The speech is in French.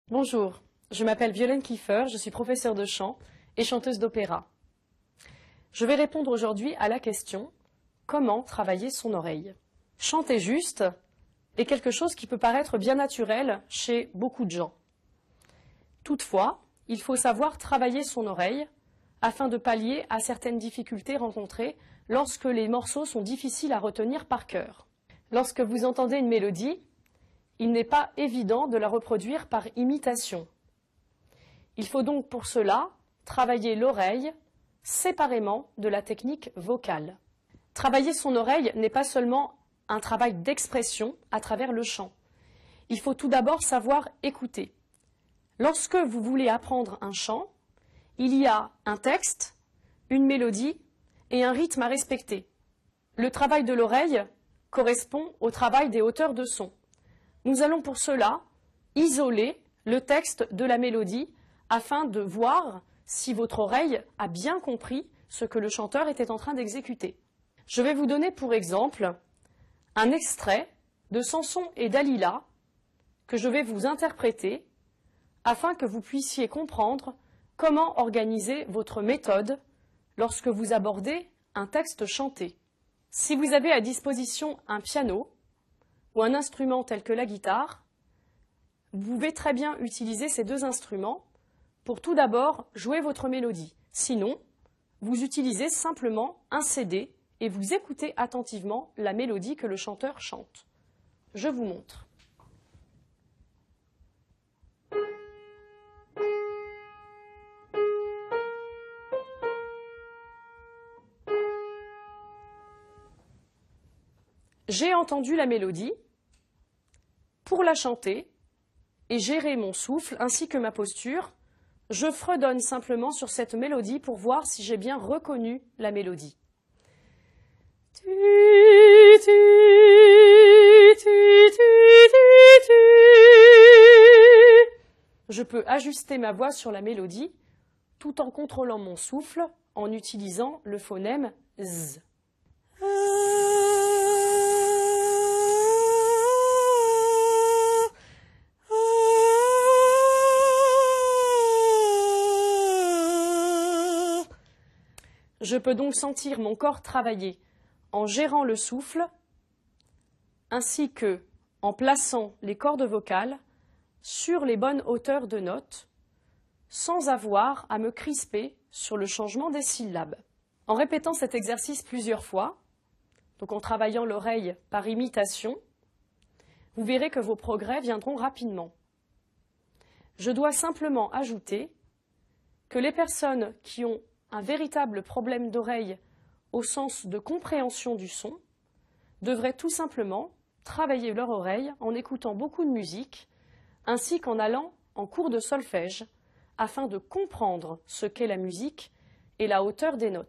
Bonjour, je m'appelle Violaine Kiefer, je suis professeure de chant et chanteuse d'opéra. Je vais répondre aujourd'hui à la question « Comment travailler son oreille ?» Chanter juste est quelque chose qui peut paraître bien naturel chez beaucoup de gens. Toutefois, il faut savoir travailler son oreille afin de pallier à certaines difficultés rencontrées lorsque les morceaux sont difficiles à retenir par cœur. Lorsque vous entendez une mélodie, il n'est pas évident de la reproduire par imitation. Il faut donc pour cela travailler l'oreille séparément de la technique vocale. Travailler son oreille n'est pas seulement un travail d'expression à travers le chant. Il faut tout d'abord savoir écouter. Lorsque vous voulez apprendre un chant, il y a un texte, une mélodie et un rythme à respecter. Le travail de l'oreille correspond au travail des hauteurs de son. Nous allons pour cela isoler le texte de la mélodie afin de voir si votre oreille a bien compris ce que le chanteur était en train d'exécuter. Je vais vous donner pour exemple un extrait de Samson et Dalila que je vais vous interpréter afin que vous puissiez comprendre comment organiser votre méthode lorsque vous abordez un texte chanté. Si vous avez à disposition un piano ou un instrument tel que la guitare, vous pouvez très bien utiliser ces deux instruments pour tout d'abord jouer votre mélodie. Sinon, vous utilisez simplement un CD et vous écoutez attentivement la mélodie que le chanteur chante. Je vous montre. J'ai entendu la mélodie. Pour la chanter et gérer mon souffle ainsi que ma posture, je fredonne simplement sur cette mélodie pour voir si j'ai bien reconnu la mélodie. Je peux ajuster ma voix sur la mélodie tout en contrôlant mon souffle en utilisant le phonème Z. Je peux donc sentir mon corps travailler en gérant le souffle ainsi que en plaçant les cordes vocales sur les bonnes hauteurs de notes sans avoir à me crisper sur le changement des syllabes. En répétant cet exercice plusieurs fois, donc en travaillant l'oreille par imitation, vous verrez que vos progrès viendront rapidement. Je dois simplement ajouter que les personnes qui ont un véritable problème d'oreille au sens de compréhension du son devraient tout simplement travailler leur oreille en écoutant beaucoup de musique ainsi qu'en allant en cours de solfège afin de comprendre ce qu'est la musique et la hauteur des notes.